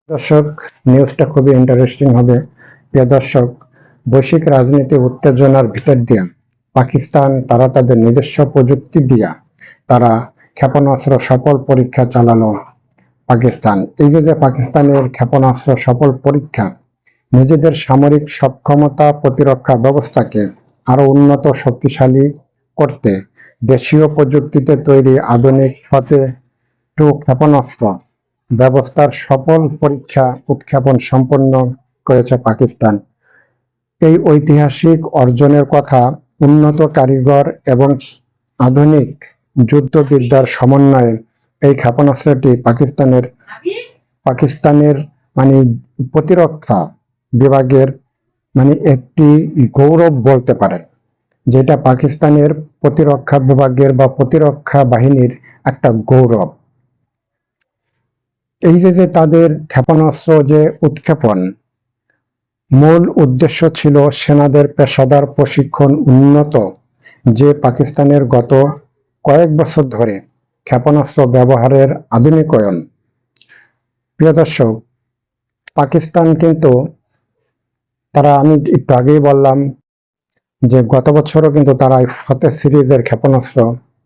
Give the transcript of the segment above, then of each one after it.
দর্শক, নিউজটা খুবই ইন্টারেস্টিং হবে। প্রিয় দর্শক, বৈশ্বিক রাজনীতি উত্তেজনার ভিতর দিয়া পাকিস্তান তারা তাদের নিজস্ব প্রযুক্তি দিয়া তারা ক্ষেপণাস্ত্র সফল পরীক্ষা চালানো। পাকিস্তান এই যে পাকিস্তানের ক্ষেপণাস্ত্র সফল পরীক্ষা নিজেদের সামরিক সক্ষমতা প্রতিরক্ষা ব্যবস্থাকে আরো উন্নত শক্তিশালী করতে দেশীয় প্রযুক্তিতে তৈরি আধুনিক টু ক্ষেপণাস্ত্র ব্যবস্থার সফল পরীক্ষা উৎক্ষেপণ সম্পন্ন করেছে পাকিস্তান। এই ঐতিহাসিক অর্জনের কথা উন্নত কারিগর এবং আধুনিক যুদ্ধবিদ্যার সমন্বয়ে এই ক্ষেপণাস্ত্রটি পাকিস্তানের মানে প্রতিরক্ষা বিভাগের একটি গৌরব বলতে পারেন, যেটা পাকিস্তানের প্রতিরক্ষা বিভাগের বা প্রতিরক্ষা বাহিনীর একটা গৌরব। এই যে তাদের ক্ষেপণাস্ত্র যে উৎক্ষেপণ মূল উদ্দেশ্য ছিল সেনাদের পেশাদার প্রশিক্ষণ উন্নত, যে পাকিস্তানের গত কয়েক বছর ধরে ক্ষেপণাস্ত্র ব্যবহারের আধুনিকায়ন। প্রিয় দর্শক, পাকিস্তান কিন্তু আমি একটু আগেই বললাম যে গত বছরও কিন্তু তারা ফতেহ সিরিজের ক্ষেপণাস্ত্র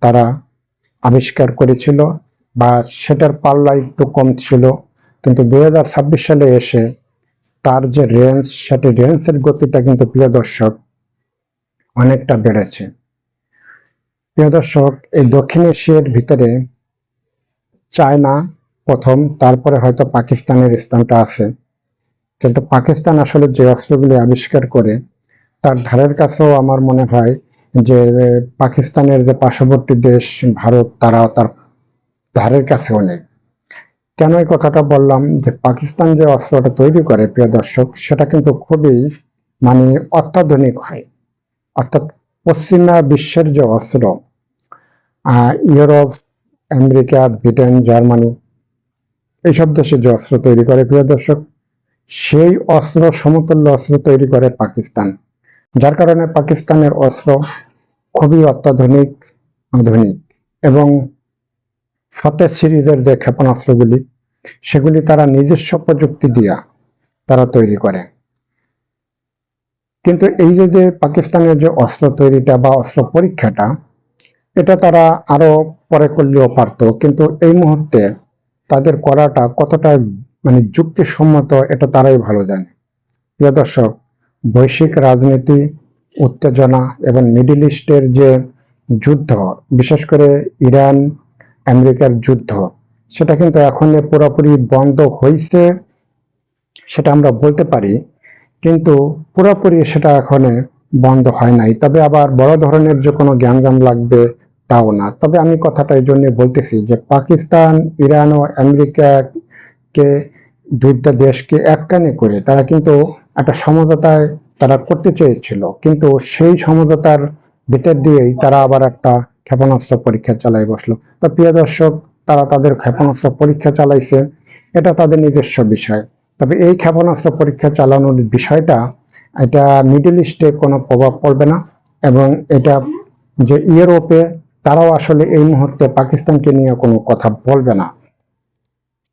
তারা আবিষ্কার করেছিল, বা সেটার পাল্লা একটু কম ছিল, কিন্তু 2026 সালে এসে তার যে রেঞ্জ, সেটি রেঞ্জের গতিটা কিন্তু প্রিয় দর্শক অনেকটা বেড়েছে। প্রিয় দর্শক, এই দক্ষিণ এশিয়ার ভিতরে চায়না প্রথম, তারপরে হয়তো পাকিস্তানের স্থানটা আছে, কিন্তু পাকিস্তান আসলে যে অস্ত্রগুলি আবিষ্কার করে তার ধারের কাছেও আমার মনে হয় যে পাকিস্তানের যে পার্শ্ববর্তী দেশ ভারত, তারাও তার ধারের কাছেও নেই। কেন এই কথাটা বললাম, যে পাকিস্তান যে অস্ত্রটা তৈরি করে প্রিয় দর্শক, সেটা কিন্তু খুবই অত্যাধুনিক হয়। অর্থাৎ পশ্চিমা বিশ্বের যে অস্ত্র, ইউরোপ, আমেরিকা, ব্রিটেন, জার্মানি, এইসব দেশে যে অস্ত্র তৈরি করে প্রিয় দর্শক, সেই অস্ত্র সমতুল্য অস্ত্র তৈরি করে পাকিস্তান। যার কারণে পাকিস্তানের অস্ত্র খুবই অত্যাধুনিক, আধুনিক, এবং ফতেহ সিরিজের যে ক্ষেপণাস্ত্রগুলি সেগুলি তারা নিজস্ব প্রযুক্তি দিয়া তারা তৈরি করে। কিন্তু এই যে পাকিস্তানের যে অস্ত্র তৈরিটা বা অস্ত্র পরীক্ষাটা, এটা তারা আরো পরে করলেও পারত, কিন্তু এই মুহূর্তে তাদের করাটা কতটা যুক্তিসম্মত এটা তারাই ভালো জানে। প্রিয় দর্শক, বৈশ্বিক রাজনীতি উত্তেজনা এবং মিডল ইস্টের যে যুদ্ধ, বিশেষ করে ইরান আমেরিকার যুদ্ধ, সেটা কিন্তু এখন পুরোপুরি বন্ধ হয়েছে সেটা আমরা বলতে পারি, কিন্তু পুরোপুরি সেটা এখন বন্ধ হয় নাই। তবে আবার বড় ধরনের যে কোনো গ্যাঞ্জাম লাগবে তাও না। তবে আমি কথাটা এই জন্য বলতেছি যে পাকিস্তান, ইরান ও আমেরিকাকে, দুইটা দেশকে এক কানে করে তারা কিন্তু একটা সমঝোতায় তারা করতে চেয়েছিল, কিন্তু সেই সমঝোতার ভিতর দিয়েই তারা আবার একটা ক্ষেপণাস্ত্র পরীক্ষা চালাই বসলো। তো প্রিয় দর্শক, তারা তাদের ক্ষেপণাস্ত্র পরীক্ষা চালাইছে, এটা তাদের নিজস্ব বিষয়। তবে এই ক্ষেপণাস্ত্র পরীক্ষা চালানোর বিষয়টা, এটা মিডল ইস্টে কোনো প্রভাব পড়বে না, এবং এটা যে ইউরোপে তারাও আসলে এই মুহূর্তে পাকিস্তানকে নিয়ে কোনো কথা বলবে না।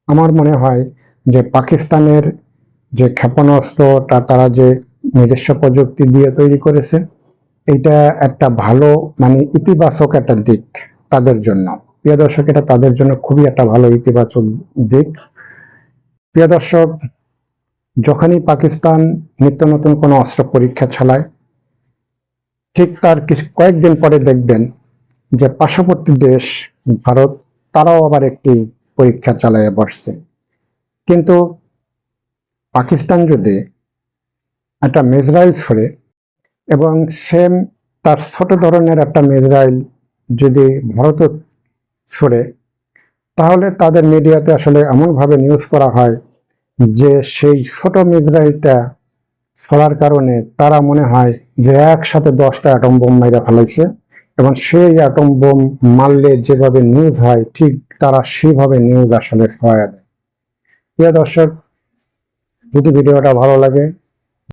আমার মনে হয় যে পাকিস্তানের যে ক্ষেপণাস্ত্রটা তারা যে নিজস্ব প্রযুক্তি দিয়ে তৈরি করেছে, এটা একটা ভালো ইতিবাচক একটা দিক তাদের জন্য। প্রিয় দর্শক, এটা তাদের জন্য খুবই একটা ভালো ইতিবাচক দিক। প্রিয় দর্শক, যখনই পাকিস্তান নিত্য নতুন কোনো অস্ত্র পরীক্ষা চালায়, ঠিক তার কয়েকদিন পরে দেখবেন যে পার্শ্ববর্তী দেশ ভারত, তারাও আবার একটি পরীক্ষা চালায় বসছে। কিন্তু পাকিস্তান যদি একটা মিসাইল ছড়ে, এবং সেম তার ছোট ধরনের একটা মিসাইল যদি ভারতে ছড়ে, তাহলে তাদের মিডিয়াতে আসলে এমনভাবে নিউজ করা হয় যে সেই ছোট মিসাইলটা ছড়ার কারণে তারা মনে হয় যে একসাথে 10টা অ্যাটম বোম মেরে ফেলাইছে, এবং সেই অ্যাটম বোম মারলে যেভাবে নিউজ হয় ঠিক তারা সেভাবে নিউজ আসলে ছড়ায় দেয়। প্রিয় দর্শক, যদি ভিডিওটা ভালো লাগে